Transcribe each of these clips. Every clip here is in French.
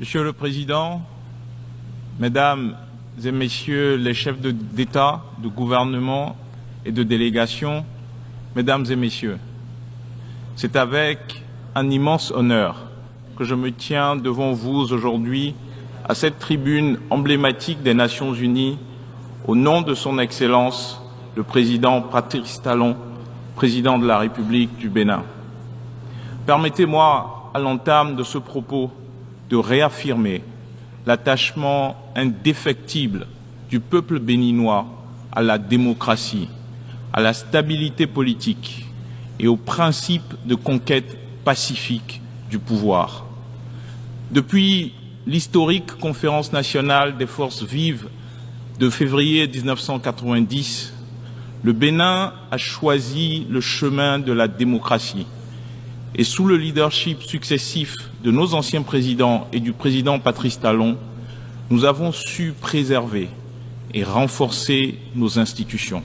Monsieur le Président, Mesdames et Messieurs les chefs d'État, de gouvernement et de délégation, Mesdames et Messieurs, c'est avec un immense honneur que je me tiens devant vous aujourd'hui à cette tribune emblématique des Nations Unies au nom de son Excellence le Président Patrice Talon, Président de la République du Bénin. Permettez-moi, à l'entame de ce propos, de réaffirmer l'attachement indéfectible du peuple béninois à la démocratie, à la stabilité politique et au principe de conquête pacifique du pouvoir. Depuis l'historique conférence nationale des forces vives de février 1990, le Bénin a choisi le chemin de la démocratie. Et sous le leadership successif de nos anciens présidents et du président Patrice Talon, nous avons su préserver et renforcer nos institutions.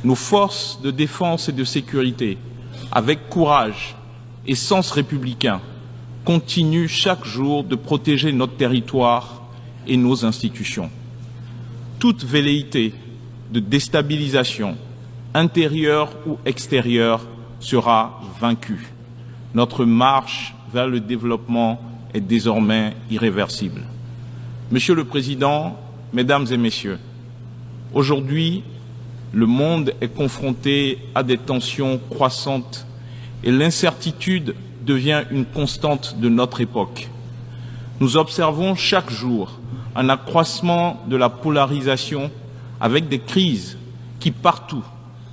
Nos forces de défense et de sécurité, avec courage et sens républicain, continuent chaque jour de protéger notre territoire et nos institutions. Toute velléité de déstabilisation, intérieure ou extérieure, sera vaincue. Notre marche vers le développement est désormais irréversible. Monsieur le Président, Mesdames et Messieurs, aujourd'hui, le monde est confronté à des tensions croissantes et l'incertitude devient une constante de notre époque. Nous observons chaque jour un accroissement de la polarisation avec des crises qui, partout,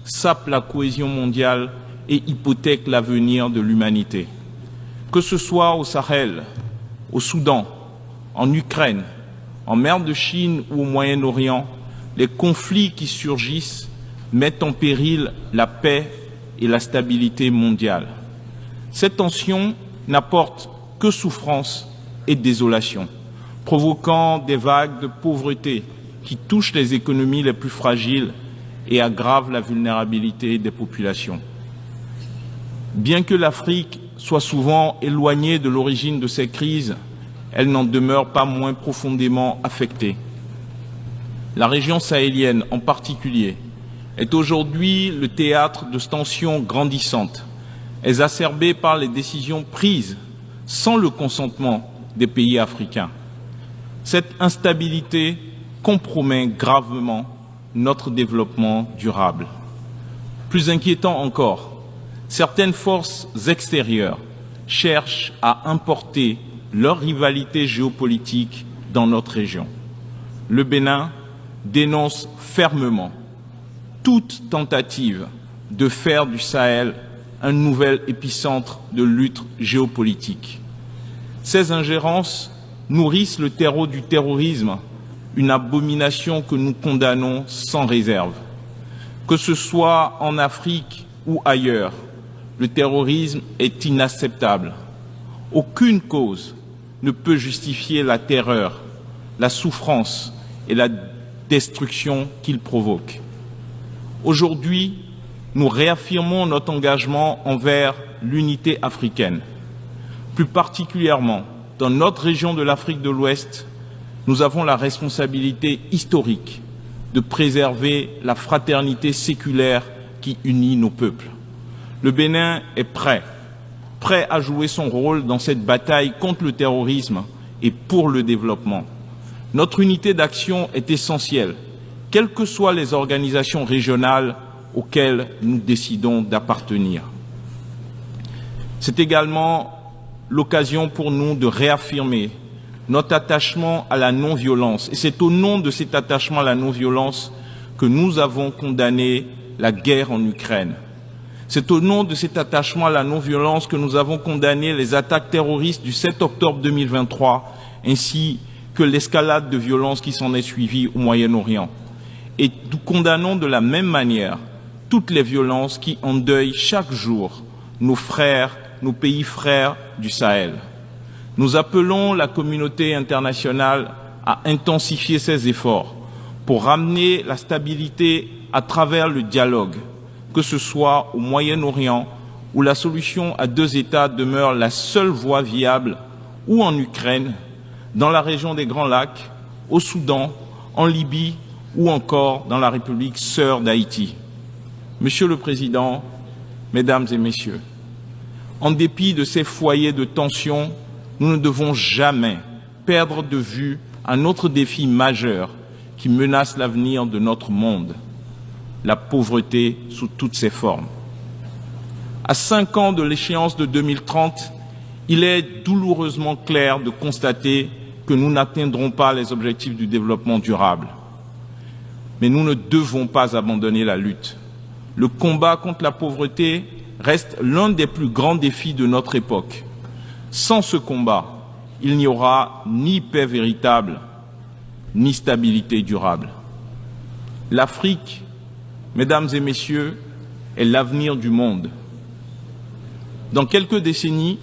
sapent la cohésion mondiale et hypothèquent l'avenir de l'humanité. Que ce soit au Sahel, au Soudan, en Ukraine, en mer de Chine ou au Moyen-Orient, les conflits qui surgissent mettent en péril la paix et la stabilité mondiale. Cette tension n'apporte que souffrance et désolation, provoquant des vagues de pauvreté qui touchent les économies les plus fragiles et aggravent la vulnérabilité des populations. Bien que l'Afrique soit souvent éloignée de l'origine de ces crises, elle n'en demeure pas moins profondément affectée. La région sahélienne, en particulier, est aujourd'hui le théâtre de tensions grandissantes, exacerbées par les décisions prises sans le consentement des pays africains. Cette instabilité compromet gravement notre développement durable. Plus inquiétant encore, certaines forces extérieures cherchent à importer leur rivalité géopolitique dans notre région. Le Bénin dénonce fermement toute tentative de faire du Sahel un nouvel épicentre de lutte géopolitique. Ces ingérences nourrissent le terreau du terrorisme, une abomination que nous condamnons sans réserve. Que ce soit en Afrique ou ailleurs, le terrorisme est inacceptable. Aucune cause ne peut justifier la terreur, la souffrance et la destruction qu'il provoque. Aujourd'hui, nous réaffirmons notre engagement envers l'unité africaine. Plus particulièrement, dans notre région de l'Afrique de l'Ouest, nous avons la responsabilité historique de préserver la fraternité séculaire qui unit nos peuples. Le Bénin est prêt à jouer son rôle dans cette bataille contre le terrorisme et pour le développement. Notre unité d'action est essentielle, quelles que soient les organisations régionales auxquelles nous décidons d'appartenir. C'est également l'occasion pour nous de réaffirmer notre attachement à la non-violence. Et c'est au nom de cet attachement à la non-violence que nous avons condamné la guerre en Ukraine. C'est au nom de cet attachement à la non-violence que nous avons condamné les attaques terroristes du 7 octobre 2023, ainsi que l'escalade de violence qui s'en est suivie au Moyen-Orient. Et nous condamnons de la même manière toutes les violences qui endeuillent chaque jour nos frères, nos pays frères du Sahel. Nous appelons la communauté internationale à intensifier ses efforts pour ramener la stabilité à travers le dialogue, que ce soit au Moyen-Orient, où la solution à deux États demeure la seule voie viable, ou en Ukraine, dans la région des Grands Lacs, au Soudan, en Libye ou encore dans la République sœur d'Haïti. Monsieur le Président, Mesdames et Messieurs, en dépit de ces foyers de tension, nous ne devons jamais perdre de vue un autre défi majeur qui menace l'avenir de notre monde, la pauvreté sous toutes ses formes. À 5 ans de l'échéance de 2030, il est douloureusement clair de constater que nous n'atteindrons pas les objectifs du développement durable. Mais nous ne devons pas abandonner la lutte. Le combat contre la pauvreté reste l'un des plus grands défis de notre époque. Sans ce combat, il n'y aura ni paix véritable, ni stabilité durable. L'Afrique, Mesdames et Messieurs, est l'avenir du monde. Dans quelques décennies,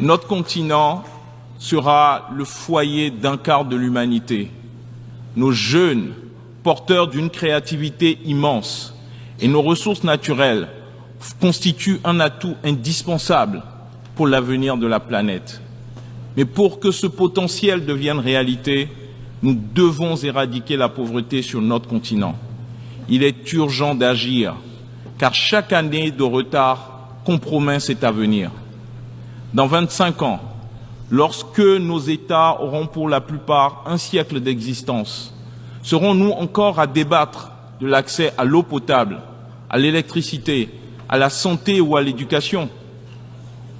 notre continent sera le foyer d'un quart de l'humanité. Nos jeunes, porteurs d'une créativité immense, et nos ressources naturelles constituent un atout indispensable pour l'avenir de la planète. Mais pour que ce potentiel devienne réalité, nous devons éradiquer la pauvreté sur notre continent. Il est urgent d'agir, car chaque année de retard compromet cet avenir. Dans 25 ans, lorsque nos États auront pour la plupart un siècle d'existence, serons-nous encore à débattre de l'accès à l'eau potable, à l'électricité, à la santé ou à l'éducation?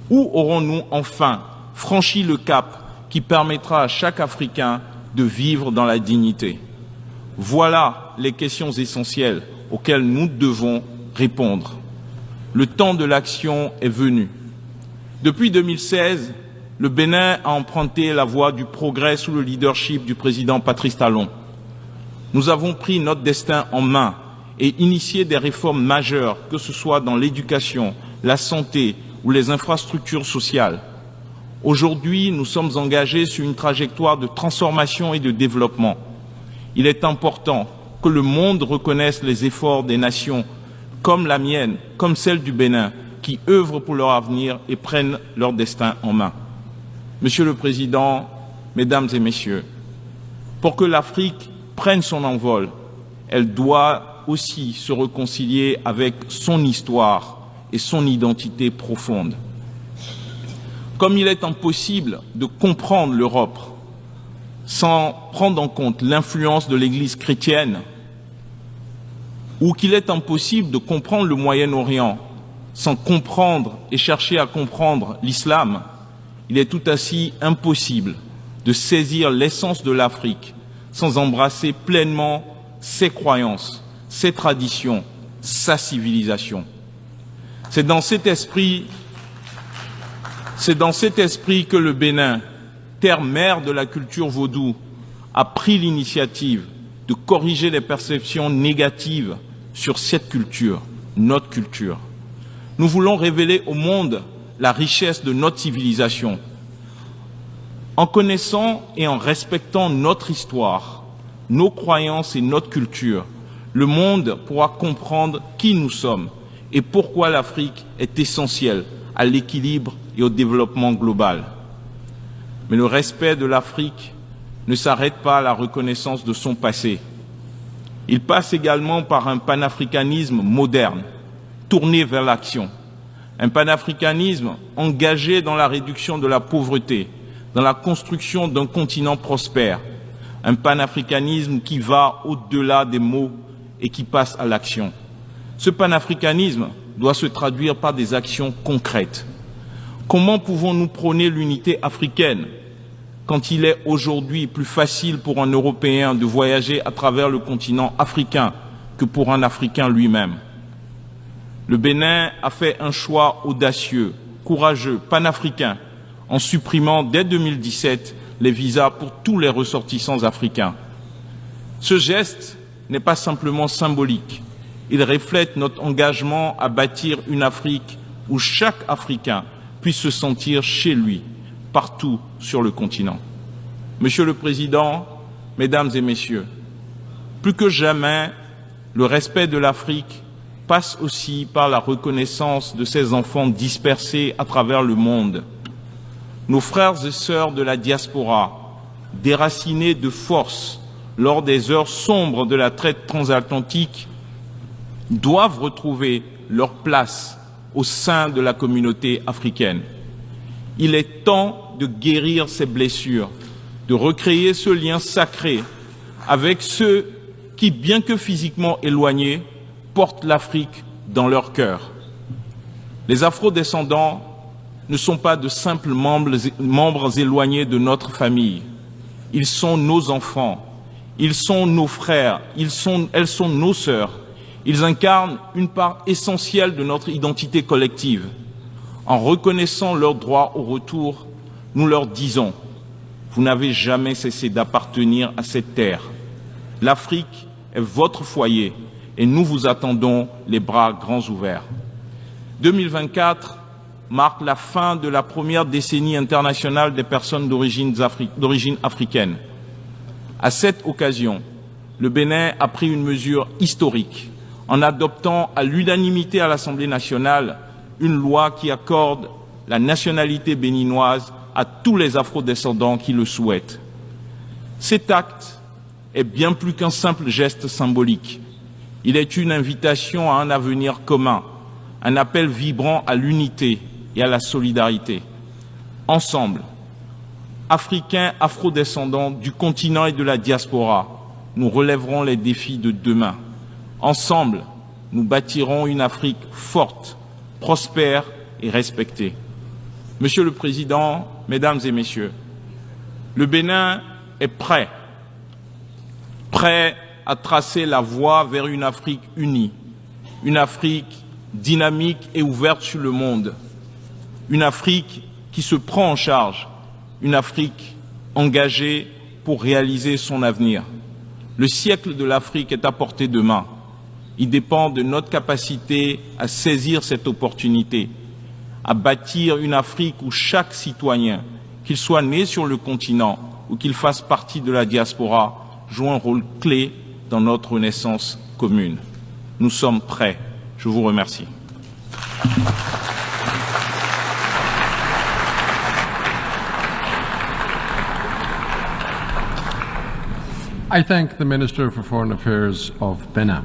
Ou aurons-nous enfin franchi le cap qui permettra à chaque Africain de vivre dans la dignité? Voilà les questions essentielles auxquelles nous devons répondre. Le temps de l'action est venu. Depuis 2016, le Bénin a emprunté la voie du progrès sous le leadership du président Patrice Talon. Nous avons pris notre destin en main et initié des réformes majeures, que ce soit dans l'éducation, la santé ou les infrastructures sociales. Aujourd'hui, nous sommes engagés sur une trajectoire de transformation et de développement. Il est important que le monde reconnaisse les efforts des nations comme la mienne, comme celle du Bénin, qui œuvrent pour leur avenir et prennent leur destin en main. Monsieur le Président, Mesdames et Messieurs, pour que l'Afrique prenne son envol, elle doit aussi se réconcilier avec son histoire et son identité profonde. Comme il est impossible de comprendre l'Europe sans prendre en compte l'influence de l'Église chrétienne, ou qu'il est impossible de comprendre le Moyen-Orient sans comprendre et chercher à comprendre l'islam, il est tout ainsi impossible de saisir l'essence de l'Afrique sans embrasser pleinement ses croyances, ses traditions, sa civilisation. C'est dans cet esprit que le Bénin, terre-mère de la culture vaudou, a pris l'initiative de corriger les perceptions négatives sur cette culture, notre culture. Nous voulons révéler au monde la richesse de notre civilisation. En connaissant et en respectant notre histoire, nos croyances et notre culture, le monde pourra comprendre qui nous sommes et pourquoi l'Afrique est essentielle à l'équilibre et au développement global. Mais le respect de l'Afrique ne s'arrête pas à la reconnaissance de son passé. Il passe également par un panafricanisme moderne, tourné vers l'action. Un panafricanisme engagé dans la réduction de la pauvreté, dans la construction d'un continent prospère. Un panafricanisme qui va au-delà des mots et qui passe à l'action. Ce panafricanisme doit se traduire par des actions concrètes. Comment pouvons-nous prôner l'unité africaine quand il est aujourd'hui plus facile pour un Européen de voyager à travers le continent africain que pour un Africain lui-même? Le Bénin a fait un choix audacieux, courageux, panafricain, en supprimant dès 2017 les visas pour tous les ressortissants africains. Ce geste n'est pas simplement symbolique, il reflète notre engagement à bâtir une Afrique où chaque Africain puisse se sentir chez lui, partout sur le continent. Monsieur le Président, Mesdames et Messieurs, plus que jamais, le respect de l'Afrique passe aussi par la reconnaissance de ses enfants dispersés à travers le monde. Nos frères et sœurs de la diaspora, déracinés de force lors des heures sombres de la traite transatlantique, doivent retrouver leur place au sein de la communauté africaine. Il est temps de guérir ces blessures, de recréer ce lien sacré avec ceux qui, bien que physiquement éloignés, portent l'Afrique dans leur cœur. Les Afro-descendants ne sont pas de simples membres éloignés de notre famille. Ils sont nos enfants, ils sont nos frères, elles sont nos sœurs. Ils incarnent une part essentielle de notre identité collective. En reconnaissant leur droit au retour, nous leur disons « Vous n'avez jamais cessé d'appartenir à cette terre. L'Afrique est votre foyer et nous vous attendons les bras grands ouverts. » 2024 marque la fin de la première décennie internationale des personnes d'origine africaine. À cette occasion, le Bénin a pris une mesure historique en adoptant à l'unanimité à l'Assemblée nationale une loi qui accorde la nationalité béninoise à tous les afrodescendants qui le souhaitent. Cet acte est bien plus qu'un simple geste symbolique. Il est une invitation à un avenir commun, un appel vibrant à l'unité et à la solidarité. Ensemble, Africains, afrodescendants du continent et de la diaspora, nous relèverons les défis de demain. Ensemble, nous bâtirons une Afrique forte, prospère et respectée. Monsieur le Président, Mesdames et Messieurs, le Bénin est prêt à tracer la voie vers une Afrique unie, une Afrique dynamique et ouverte sur le monde, une Afrique qui se prend en charge, une Afrique engagée pour réaliser son avenir. Le siècle de l'Afrique est à portée de main. Il dépend de notre capacité à saisir cette opportunité, à bâtir une Afrique où chaque citoyen, qu'il soit né sur le continent ou qu'il fasse partie de la diaspora, joue un rôle clé dans notre renaissance commune. Nous sommes prêts. Je vous remercie. I thank the Minister for Foreign Affairs of Benin.